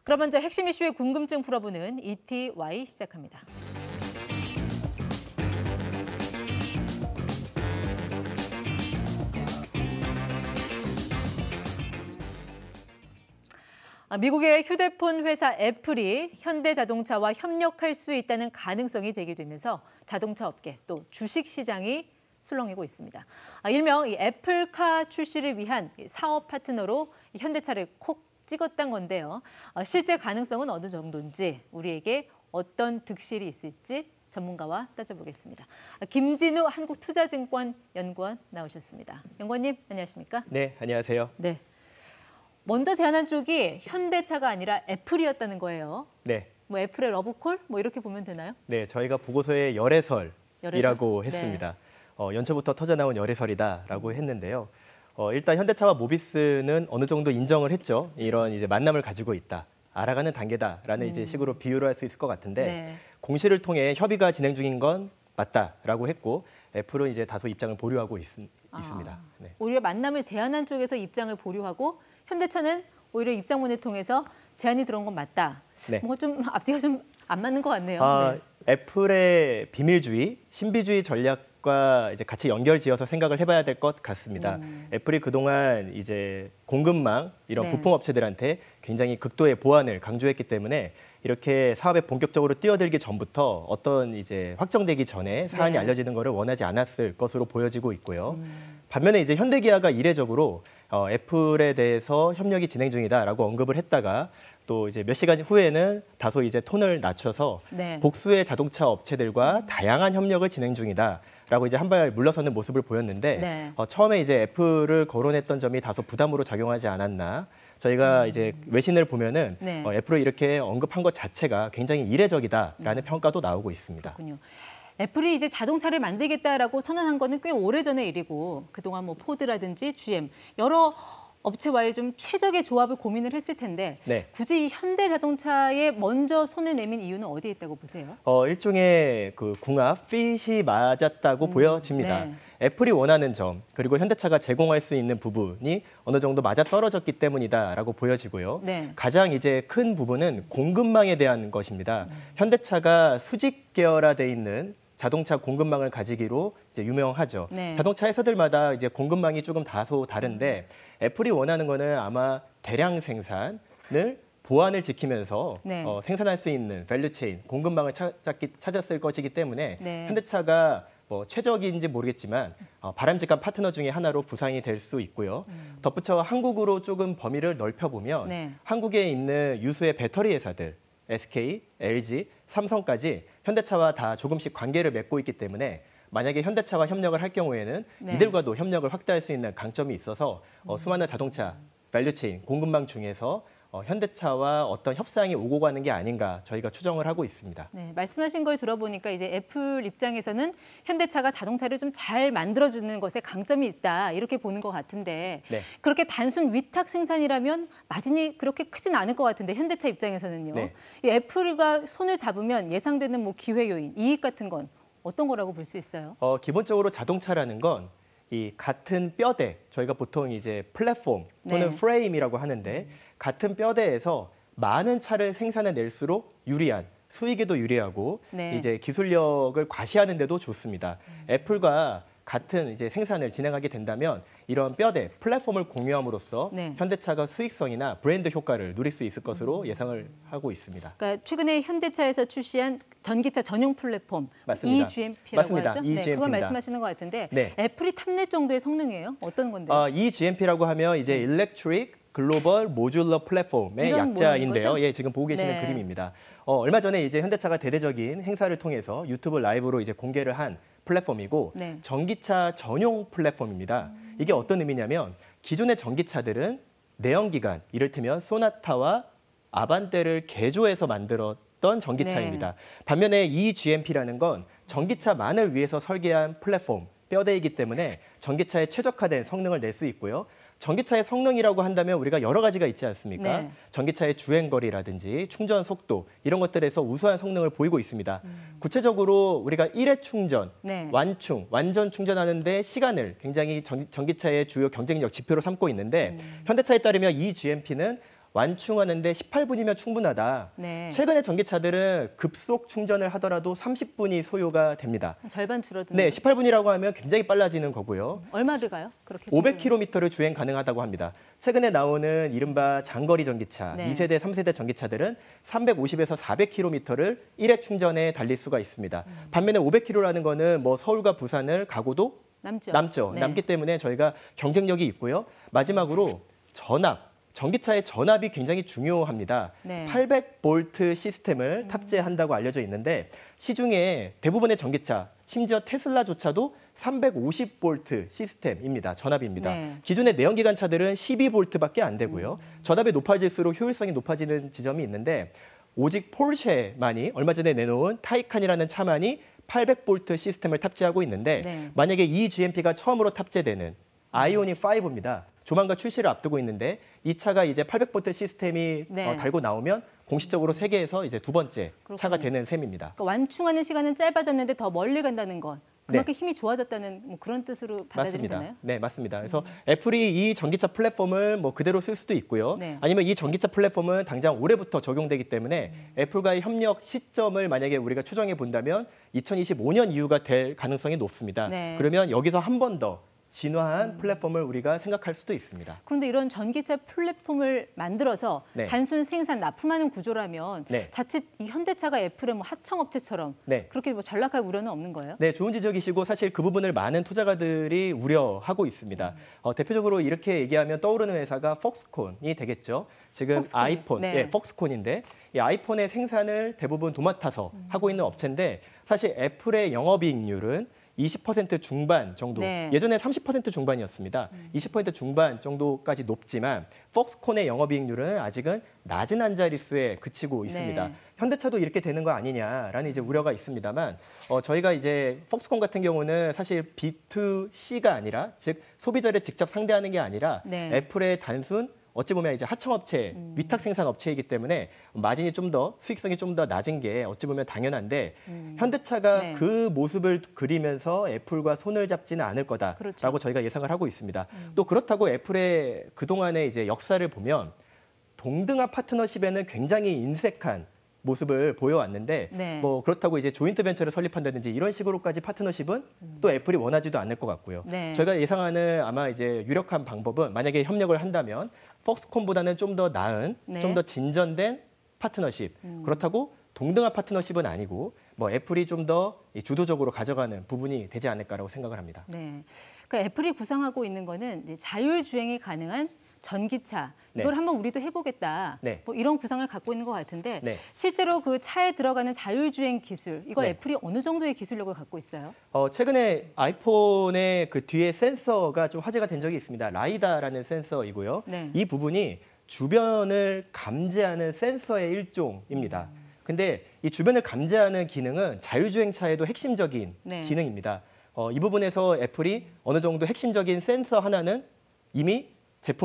그럼 먼저 핵심 이슈의 궁금증 풀어보는 ETY 시작합니다. 미국의 휴대폰 회사 애플이 현대자동차와 협력할 수 있다는 가능성이 제기되면서 자동차 업계 또 주식 시장이 술렁이고 있습니다. 일명 이 애플카 출시를 위한 사업 파트너로 현대차를 콕 찍었단 건데요. 실제 가능성은 어느 정도인지, 우리에게 어떤 득실이 있을지 전문가와 따져보겠습니다. 김진우 한국투자증권 연구원 나오셨습니다. 연구원님, 안녕하십니까? 네, 안녕하세요. 네. 먼저 제안한 쪽이 현대차가 아니라 애플이었다는 거예요. 네. 뭐 애플의 러브콜? 뭐 이렇게 보면 되나요? 네, 저희가 보고서에 열애설이라고 했습니다. 네. 연초부터 터져나온 열애설이다라고 했는데요. 일단 현대차와 모비스는 어느 정도 인정을 했죠. 이런 이제 만남을 가지고 있다. 알아가는 단계다라는 이제 식으로 비유를 할 수 있을 것 같은데 네. 공시를 통해 협의가 진행 중인 건 맞다라고 했고 애플은 이제 다소 입장을 보류하고 있습니다. 네. 오히려 만남을 제안한 쪽에서 입장을 보류하고 현대차는 오히려 입장문을 통해서 제안이 들어온 건 맞다. 네. 뭔가 좀 앞뒤가 좀 안 맞는 것 같네요. 네. 애플의 비밀주의, 신비주의 전략과 이제 같이 연결지어서 생각을 해봐야 될 것 같습니다. 애플이 그동안 이제 공급망 이런 네. 부품 업체들한테 굉장히 극도의 보안을 강조했기 때문에 이렇게 사업에 본격적으로 뛰어들기 전부터 어떤 이제 확정되기 전에 사안이 네. 알려지는 것을 원하지 않았을 것으로 보여지고 있고요. 반면에 이제 현대기아가 이례적으로 애플에 대해서 협력이 진행 중이다라고 언급을 했다가 또 이제 몇 시간 후에는 다소 이제 톤을 낮춰서 네. 복수의 자동차 업체들과 다양한 협력을 진행 중이다라고 이제 한 발 물러서는 모습을 보였는데 네. 처음에 이제 애플을 거론했던 점이 다소 부담으로 작용하지 않았나. 저희가 이제 외신을 보면은 네. 애플을 이렇게 언급한 것 자체가 굉장히 이례적이다라는 평가도 나오고 있습니다. 그렇군요. 애플이 이제 자동차를 만들겠다라고 선언한 거는 꽤 오래전의 일이고 그동안 뭐 포드라든지 GM 여러 업체와의 좀 최적의 조합을 고민을 했을 텐데 네. 굳이 이 현대자동차에 먼저 손을 내민 이유는 어디에 있다고 보세요? 일종의 그 궁합, 핏이 맞았다고 보여집니다. 네. 애플이 원하는 점, 그리고 현대차가 제공할 수 있는 부분이 어느 정도 맞아떨어졌기 때문이다라고 보여지고요. 네. 가장 이제 큰 부분은 공급망에 대한 것입니다. 현대차가 수직 계열화돼 있는 자동차 공급망을 가지기로 이제 유명하죠. 네. 자동차 회사들마다 이제 공급망이 조금 다소 다른데 애플이 원하는 거는 아마 대량 생산을 보안을 지키면서 네. 생산할 수 있는 밸류체인, 공급망을 찾았을 것이기 때문에 네. 현대차가 뭐 최적인지 모르겠지만 바람직한 파트너 중에 하나로 부상이 될 수 있고요. 덧붙여 한국으로 조금 범위를 넓혀보면 네. 한국에 있는 유수의 배터리 회사들, SK, LG, 삼성까지 현대차와 다 조금씩 관계를 맺고 있기 때문에 만약에 현대차와 협력을 할 경우에는 네. 이들과도 협력을 확대할 수 있는 강점이 있어서 수많은 자동차 밸류체인, 공급망 중에서 현대차와 어떤 협상이 오고 가는 게 아닌가 저희가 추정을 하고 있습니다. 네, 말씀하신 걸 들어보니까 이제 애플 입장에서는 현대차가 자동차를 좀 잘 만들어주는 것에 강점이 있다 이렇게 보는 것 같은데 네. 그렇게 단순 위탁 생산이라면 마진이 그렇게 크진 않을 것 같은데 현대차 입장에서는요. 네. 이 애플과 손을 잡으면 예상되는 뭐 기회 요인, 이익 같은 건 어떤 거라고 볼 수 있어요? 기본적으로 자동차라는 건 이 같은 뼈대, 저희가 보통 이제 플랫폼 또는 네. 프레임이라고 하는데 같은 뼈대에서 많은 차를 생산해낼수록 유리한, 수익에도 유리하고 네. 이제 기술력을 과시하는 데도 좋습니다. 애플과 같은 이제 생산을 진행하게 된다면 이런 뼈대, 플랫폼을 공유함으로써 네. 현대차가 수익성이나 브랜드 효과를 누릴 수 있을 것으로 예상을 하고 있습니다. 그러니까 최근에 현대차에서 출시한 전기차 전용 플랫폼 맞습니다. eGMP라고 맞습니다. 하죠. 네, eGMP 그걸 입니다. 말씀하시는 것 같은데 네. 애플이 탐낼 정도의 성능이에요? 어떤 건데요? eGMP라고 하면 이제 Electric Global Modular Platform의 이런 약자인데요. 모양인 예, 지금 보고 계시는 네. 그림입니다. 얼마 전에 이제 현대차가 대대적인 행사를 통해서 유튜브 라이브로 이제 공개를 한 플랫폼이고 네. 전기차 전용 플랫폼입니다. 이게 어떤 의미냐면 기존의 전기차들은 내연기관, 이를테면 소나타와 아반떼를 개조해서 만들었던 전기차입니다. 반면에 eGMP라는 건 전기차만을 위해서 설계한 플랫폼, 뼈대이기 때문에 전기차에 최적화된 성능을 낼 수 있고요. 전기차의 성능이라고 한다면 우리가 여러 가지가 있지 않습니까? 네. 전기차의 주행거리라든지 충전 속도 이런 것들에서 우수한 성능을 보이고 있습니다. 구체적으로 우리가 1회 충전, 네. 완전 충전하는데 시간을 굉장히 전기차의 주요 경쟁력 지표로 삼고 있는데 현대차에 따르면 이 GMP는 완충하는데 18분이면 충분하다. 네. 최근의 전기차들은 급속 충전을 하더라도 30분이 소요가 됩니다. 절반 줄어드는. 네, 18분이라고 하면 굉장히 빨라지는 거고요. 얼마를 가요? 그렇게 500km를 주행 가능하다고 합니다. 최근에 나오는 이른바 장거리 전기차, 네. 2세대, 3세대 전기차들은 350에서 400km를 1회 충전에 달릴 수가 있습니다. 반면에 500km라는 거는 뭐 서울과 부산을 가고도 남죠. 네. 남기 때문에 저희가 경쟁력이 있고요. 마지막으로 전압. 전기차의 전압이 굉장히 중요합니다. 네. 800V 시스템을 탑재한다고 알려져 있는데 시중에 대부분의 전기차, 심지어 테슬라조차도 350V 시스템입니다. 전압입니다. 네. 기존의 내연기관 차들은 12V밖에 안 되고요. 전압이 높아질수록 효율성이 높아지는 지점이 있는데 오직 폴쉐만이 얼마 전에 내놓은 타이칸이라는 차만이 800V 시스템을 탑재하고 있는데 네. 만약에 이 GMP가 처음으로 탑재되는 아이오닉 5입니다. 조만간 출시를 앞두고 있는데 이 차가 이제 800V 시스템이 네. 달고 나오면 공식적으로 세계에서 이제 두 번째 차가 그렇군요. 되는 셈입니다. 그러니까 완충하는 시간은 짧아졌는데 더 멀리 간다는 건 그만큼 힘이 좋아졌다는 뭐 그런 뜻으로 받아들이면 맞습니다. 되나요? 네, 맞습니다. 그래서 애플이 이 전기차 플랫폼을 뭐 그대로 쓸 수도 있고요. 네. 아니면 이 전기차 플랫폼은 당장 올해부터 적용되기 때문에 애플과의 협력 시점을 만약에 우리가 추정해 본다면 2025년 이후가 될 가능성이 높습니다. 네. 그러면 여기서 한 번 더 진화한 플랫폼을 우리가 생각할 수도 있습니다. 그런데 이런 전기차 플랫폼을 만들어서 네. 단순 생산 납품하는 구조라면 네. 자칫 이 현대차가 애플의 뭐 하청업체처럼 네. 그렇게 뭐 전락할 우려는 없는 거예요? 네, 좋은 지적이시고 사실 그 부분을 많은 투자가들이 우려하고 있습니다. 대표적으로 이렇게 얘기하면 떠오르는 회사가 폭스콘이 되겠죠. 지금 폭스콘이요? 아이폰, 네. 예, 폭스콘인데 이 아이폰의 생산을 대부분 도맡아서 하고 있는 업체인데 사실 애플의 영업이익률은 20% 중반 정도, 네. 예전에 30% 중반이었습니다. 20% 중반 정도까지 높지만 폭스콘의 영업이익률은 아직은 낮은 한 자릿수에 그치고 있습니다. 네. 현대차도 이렇게 되는 거 아니냐라는 이제 우려가 있습니다만 저희가 이제 폭스콘 같은 경우는 사실 B2C가 아니라 즉 소비자를 직접 상대하는 게 아니라 네. 애플의 단순 어찌 보면 이제 하청업체, 위탁 생산 업체이기 때문에 마진이 좀 더 수익성이 좀 더 낮은 게 어찌 보면 당연한데 현대차가 네. 그 모습을 그리면서 애플과 손을 잡지는 않을 거다라고 그렇죠. 저희가 예상을 하고 있습니다. 또 그렇다고 애플의 그동안의 이제 역사를 보면 동등한 파트너십에는 굉장히 인색한 모습을 보여왔는데 네. 뭐 그렇다고 이제 조인트 벤처를 설립한다든지 이런 식으로까지 파트너십은 또 애플이 원하지도 않을 것 같고요. 네. 저희가 예상하는 아마 이제 유력한 방법은 만약에 협력을 한다면 폭스콘보다는 좀 더 나은, 네. 좀 더 진전된 파트너십. 그렇다고 동등한 파트너십은 아니고 뭐 애플이 좀 더 주도적으로 가져가는 부분이 되지 않을까라고 생각을 합니다. 네. 그러니까 애플이 구상하고 있는 거는 이제 자율주행이 가능한 전기차. 네. 이걸 한번 우리도 해보겠다. 네. 뭐 이런 구상을 갖고 있는 것 같은데 네. 실제로 그 차에 들어가는 자율주행 기술, 이거 네. 애플이 어느 정도의 기술력을 갖고 있어요? 최근에 아이폰의 그 뒤에 센서가 좀 화제가 된 적이 있습니다. 라이다라는 센서이고요. 네. 이 부분이 주변을 감지하는 센서의 일종입니다. 근데 이 주변을 감지하는 기능은 자율주행차에도 핵심적인 네. 기능입니다. 이 부분에서 애플이 어느 정도 핵심적인 센서 하나는 이미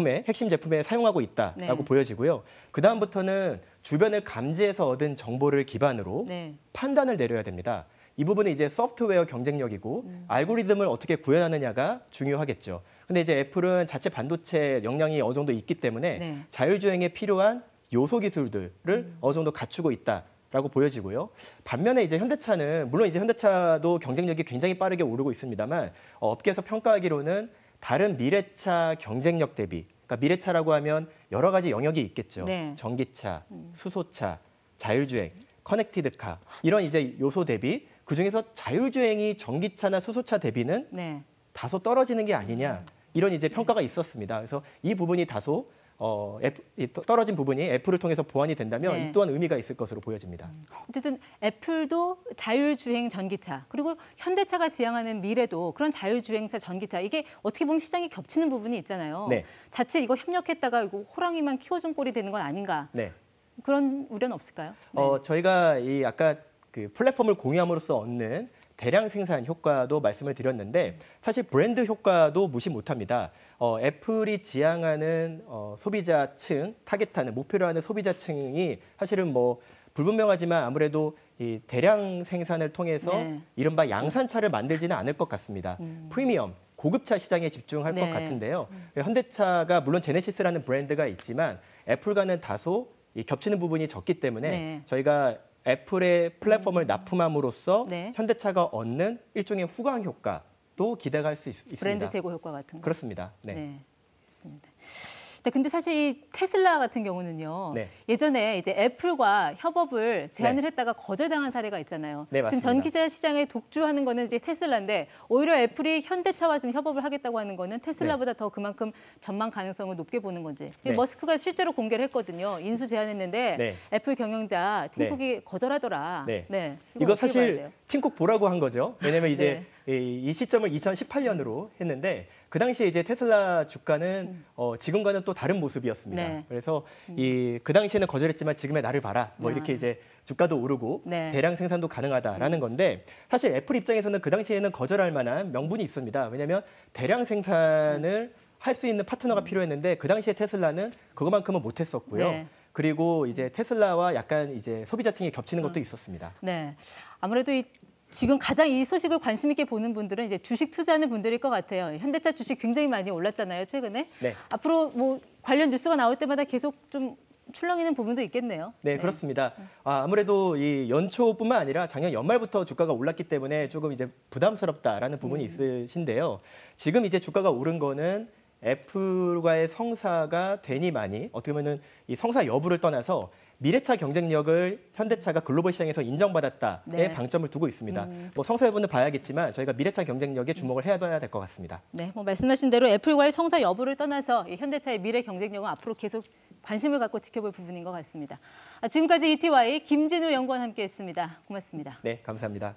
핵심 제품에 사용하고 있다라고 네. 보여지고요. 그 다음부터는 주변을 감지해서 얻은 정보를 기반으로 네. 판단을 내려야 됩니다. 이 부분은 이제 소프트웨어 경쟁력이고 알고리즘을 어떻게 구현하느냐가 중요하겠죠. 근데 이제 애플은 자체 반도체 역량이 어느 정도 있기 때문에 네. 자율주행에 필요한 요소 기술들을 어느 정도 갖추고 있다라고 보여지고요. 반면에 이제 현대차는 물론 이제 현대차도 경쟁력이 굉장히 빠르게 오르고 있습니다만 업계에서 평가하기로는 다른 미래차 경쟁력 대비, 그러니까 미래차라고 하면 여러 가지 영역이 있겠죠. 네. 전기차, 수소차, 자율주행, 커넥티드카 이런 이제 요소 대비 그 중에서 자율주행이 전기차나 수소차 대비는 네. 다소 떨어지는 게 아니냐 이런 이제 평가가 있었습니다. 그래서 이 부분이 다소 이 떨어진 부분이 애플을 통해서 보완이 된다면 네. 이 또한 의미가 있을 것으로 보여집니다. 어쨌든 애플도 자율주행 전기차, 그리고 현대차가 지향하는 미래도 그런 자율주행차 전기차, 이게 어떻게 보면 시장이 겹치는 부분이 있잖아요. 네. 자칫 이거 협력했다가 이거 호랑이만 키워준 꼴이 되는 건 아닌가. 네. 그런 우려는 없을까요? 네. 저희가 이 아까 그 플랫폼을 공유함으로써 얻는 대량 생산 효과도 말씀을 드렸는데 사실 브랜드 효과도 무시 못합니다. 애플이 지향하는 소비자층, 타겟하는 목표로 하는 소비자층이 사실은 뭐 불분명하지만 아무래도 이 대량 생산을 통해서 네. 이른바 양산차를 만들지는 않을 것 같습니다. 프리미엄, 고급차 시장에 집중할 네. 것 같은데요. 현대차가 물론 제네시스라는 브랜드가 있지만 애플과는 다소 이 겹치는 부분이 적기 때문에 네. 저희가 애플의 플랫폼을 납품함으로써 네. 현대차가 얻는 일종의 후광 효과도 기대할 수 있습니다. 브랜드 제고 효과 같은 거. 그렇습니다. 네. 네, 있습니다. 네, 근데 사실 이 테슬라 같은 경우는요. 네. 예전에 이제 애플과 협업을 제안을 했다가 거절당한 사례가 있잖아요. 네, 지금 맞습니다. 전기차 시장에 독주하는 거는 이제 테슬라인데 오히려 애플이 현대차와 좀 협업을 하겠다고 하는 거는 테슬라보다 더 그만큼 전망 가능성을 높게 보는 건지. 네. 머스크가 실제로 공개를 했거든요. 인수 제안했는데 네. 애플 경영자 팀쿡이 거절하더라. 네. 이거 이거 어떻게 봐야 사실 돼요? 팀쿡 보라고 한 거죠. 왜냐면 이제 이 시점을 2018년으로 했는데 그 당시에 이제 테슬라 주가는 지금과는 또 다른 모습이었습니다. 네. 그래서 그 당시에는 거절했지만 지금의 나를 봐라. 뭐 이렇게 이제 주가도 오르고 네. 대량 생산도 가능하다라는 건데 사실 애플 입장에서는 그 당시에는 거절할 만한 명분이 있습니다. 왜냐하면 대량 생산을 할 수 있는 파트너가 필요했는데 그 당시에 테슬라는 그것만큼은 못했었고요. 네. 그리고 이제 테슬라와 약간 이제 소비자층이 겹치는 것도 있었습니다. 네, 아무래도 지금 가장 이 소식을 관심 있게 보는 분들은 이제 주식 투자하는 분들일 것 같아요. 현대차 주식 굉장히 많이 올랐잖아요, 최근에. 네. 앞으로 뭐 관련 뉴스가 나올 때마다 계속 좀 출렁이는 부분도 있겠네요. 네, 그렇습니다. 아무래도 이 연초뿐만 아니라 작년 연말부터 주가가 올랐기 때문에 조금 이제 부담스럽다라는 부분이 있으신데요. 지금 이제 주가가 오른 거는 애플과의 성사가 되니 많이 어떻게 보면은 이 성사 여부를 떠나서 미래차 경쟁력을 현대차가 글로벌 시장에서 인정받았다에 네. 방점을 두고 있습니다. 뭐 성사 여부는 봐야겠지만 저희가 미래차 경쟁력에 주목을 해봐야 될 것 같습니다. 네, 뭐 말씀하신 대로 애플과의 성사 여부를 떠나서 이 현대차의 미래 경쟁력은 앞으로 계속 관심을 갖고 지켜볼 부분인 것 같습니다. 지금까지 ETY 김진우 연구원 함께했습니다. 고맙습니다. 네, 감사합니다.